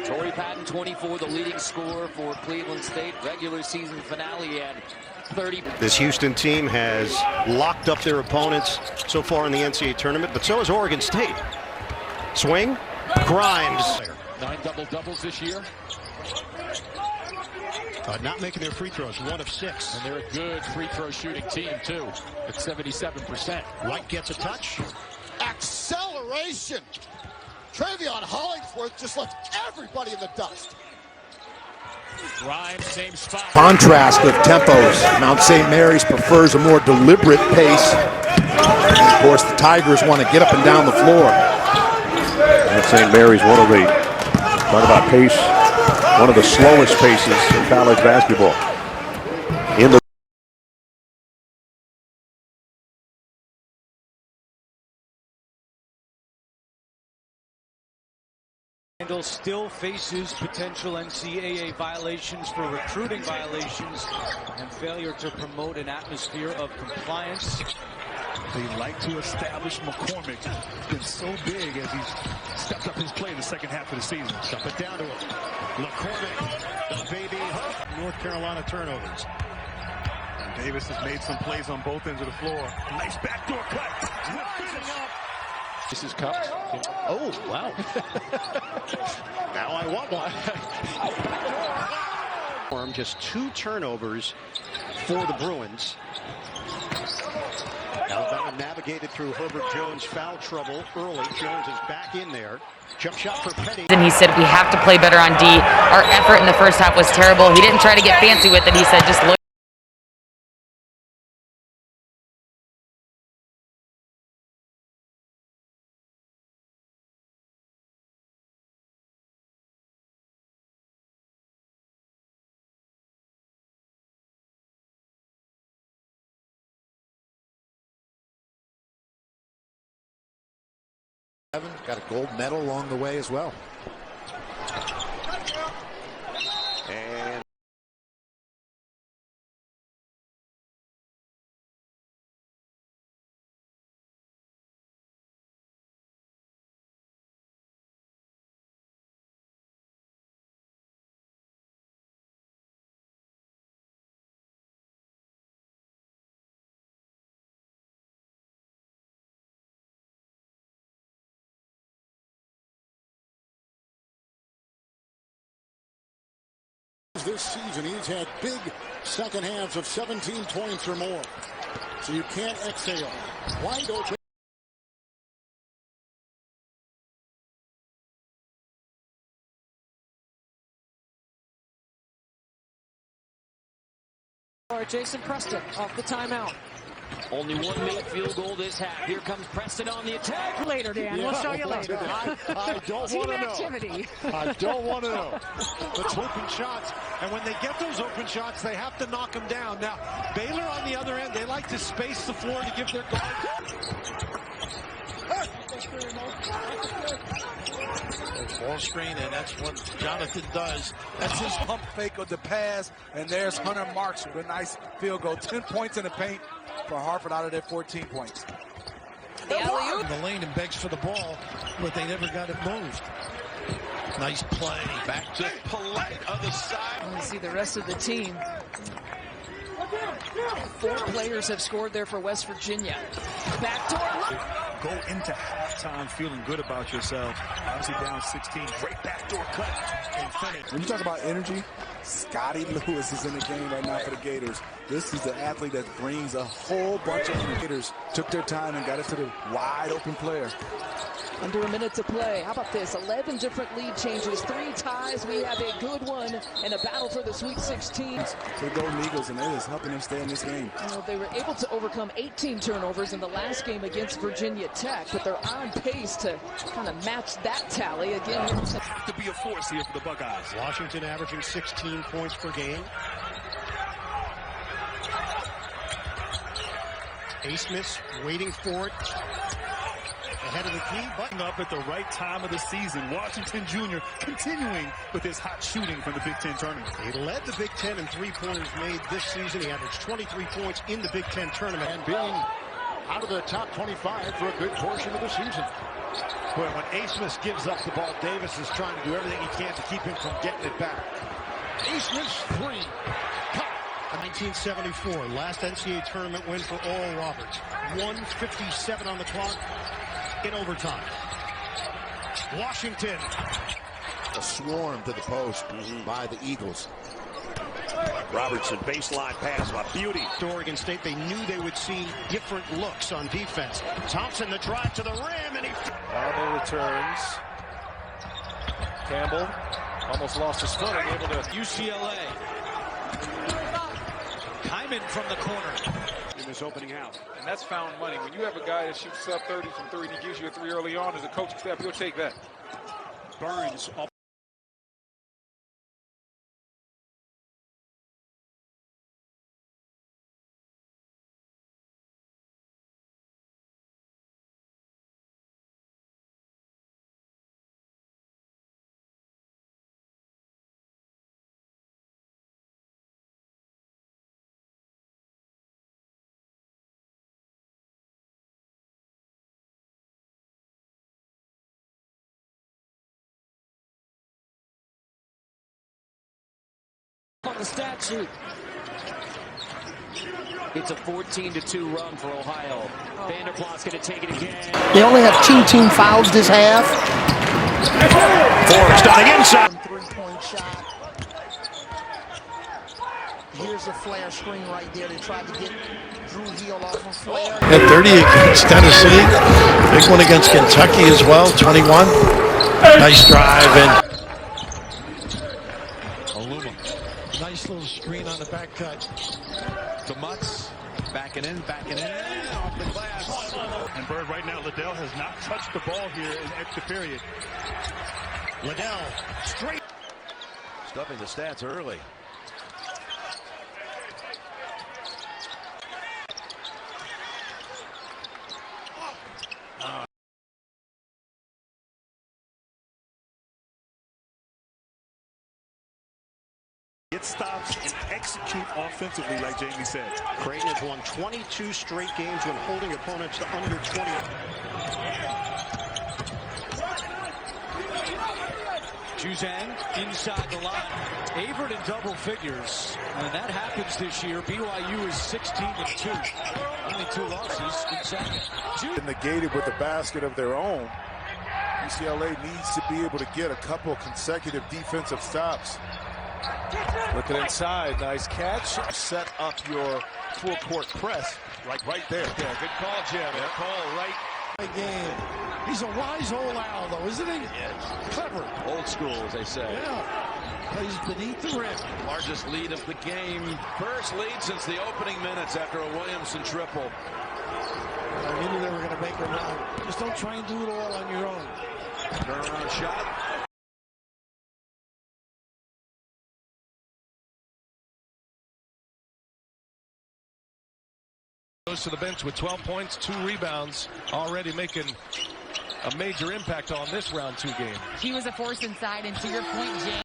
Torrey Patton, 24, the leading scorer for Cleveland State. Regular season finale at 30. This Houston team has locked up their opponents so far in the NCAA tournament, but so has Oregon State. Swing, Grimes. 9 double-doubles this year. Not making their free throws, 1 of 6. And they're a good free throw shooting team, too, at 77%. Wright gets a touch. Acceleration. Travion Hollingsworth just left everybody in the dust. Grimes, same spot. Contrast of tempos. Mount St. Mary's prefers a more deliberate pace. And of course, the Tigers want to get up and down the floor. Mount St. Mary's talk about pace, one of the slowest paces in college basketball. In the still faces potential NCAA violations for recruiting violations and failure to promote an atmosphere of compliance. They like to establish McCormick. Been so big as he's stepped up his play in the second half of the season. Dump it down to him. McCormick, the baby hook. North Carolina turnovers. And Davis has made some plays on both ends of the floor. Nice backdoor cut. Rising up. This is cupped. Oh, wow. Now I want one. Just 2 turnovers for the Bruins. Alabama navigated through Herbert Jones' foul trouble early. Jones is back in there. Jump shot for Petty. And he said, we have to play better on D. Our effort in the first half was terrible. He didn't try to get fancy with it. He said, just look. Got a gold medal along the way as well. And this season, he's had big second halves of 17 points or more. So you can't exhale. Wide open. Jason Preston off the timeout. Only one made field goal this half. Here comes Preston on the attack. Later, Dan. We'll show you later. I don't want to know. I don't want to know. it's open shots. And when they get those open shots, they have to knock them down. Now, Baylor on the other end, they like to space the floor to give their guard. Ball screen, and that's what Jonathan does. That's his pump fake of the pass, and there's Hunter Marks with a nice field goal. 10 points in the paint for Hartford out of their 14 points. The lane and begs for the ball, but they never got it moved. Nice play. Back to Polite other side. Let's see the rest of the team. 4 players have scored there for West Virginia. Backdoor. Go into halftime feeling good about yourself. Obviously down 16. Great backdoor cut and finish. When you talk about energy, Scotty Lewis is in the game right now for the Gators. This is the athlete that brings a whole bunch of Gators. Took their time and got it to the wide open player. Under a minute to play. How about this? 11 different lead changes, 3 ties. We have a good one and a battle for the Sweet 16. So the Golden Eagles, and that is helping them stay in this game. They were able to overcome 18 turnovers in the last game against Virginia Tech, but they're on pace to kind of match that tally again. Have to be a force here for the Buckeyes. Washington averaging 16 points per game. A-Smith waiting for it. Ahead of the key, Button up at the right time of the season. Washington Jr. continuing with his hot shooting from the Big Ten tournament. He led the Big Ten in 3-pointers made this season. He averaged 23 points in the Big Ten tournament. And being out of the top 25 for a good portion of the season. Boy, when A-Smith gives up the ball, Davis is trying to do everything he can to keep him from getting it back. A-Smith's three. 1974, last NCAA tournament win for Oral Roberts. 1:57 on the clock in overtime. Washington. A swarm to the post by the Eagles. Robertson, baseline pass, a beauty. To Oregon State, they knew they would see different looks on defense. Thompson, the drive to the rim, and he... Marble returns. Campbell almost lost his footing, able to... UCLA. Hyman from the corner. In this opening out. And that's found money. When you have a guy that shoots sub 30 from 3 and he gives you a 3 early on as a coaching staff, you'll take that. Burns up. On the stat sheet. It's a 14-2 run for Ohio. Vanderplot's going to take it again. They only have 2 team fouls this half. Forbes down the inside. Three-point shot. Here's a flare screen right there. They tried to get Drew Hill off of flare. At 30 against Tennessee. Big one against Kentucky as well, 21. Nice drive and nice little screen on the back cut. To Mutz, backing in, off the glass. And Bird, right now, Liddell has not touched the ball here in extra period. Liddell, straight. Stuffing the stats early. Get stops and execute offensively, like Jamie said. Creighton has won 22 straight games when holding opponents to under 20. Juzang inside the line. Averett in double figures. And that happens this year. BYU is 16-2. Only 2 losses in second. Negated with a basket of their own. UCLA needs to be able to get a couple consecutive defensive stops. Looking inside, nice catch. Set up your full court press, like right there. Yeah, good call, Jim. Good call, right. Game. He's a wise old owl, though, isn't he? Yes. Clever. Old school, as they say. Yeah. Plays beneath the rim. Largest lead of the game. First lead since the opening minutes after a Williamson triple. I knew they were going to make a run. Just don't try and do it all on your own. Turnaround shot. Goes to the bench with 12 points, 2 rebounds, already making a major impact on this round 2 game. He was a force inside, and to your point, James.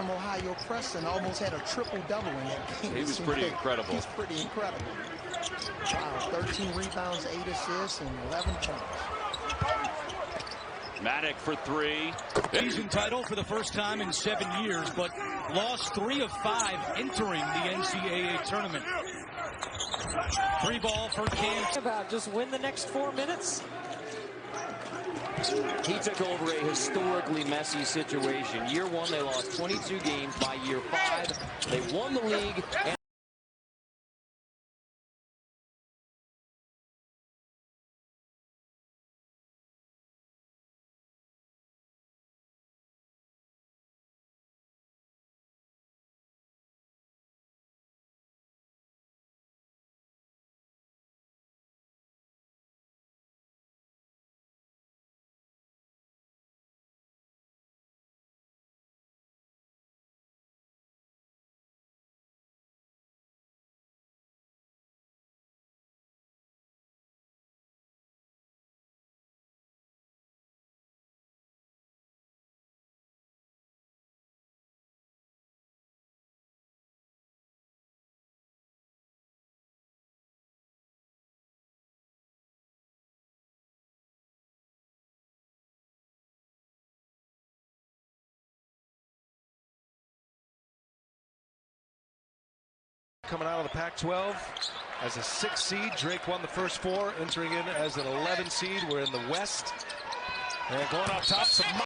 Ohio pressing almost had a triple-double in that game. He was pretty incredible. He's pretty incredible. Wow, 13 rebounds, 8 assists, and 11 points. Maddock for 3. Season title for the first time in 7 years, but lost 3 of 5 entering the NCAA tournament. 3 ball for Kansas. About just win the next 4 minutes. He took over a historically messy situation. Year 1, they lost 22 games. By year 5, they won the league. And coming out of the Pac-12 as a 6 seed. Drake won the first 4, entering in as an 11 seed. We're in the West. And going off top, some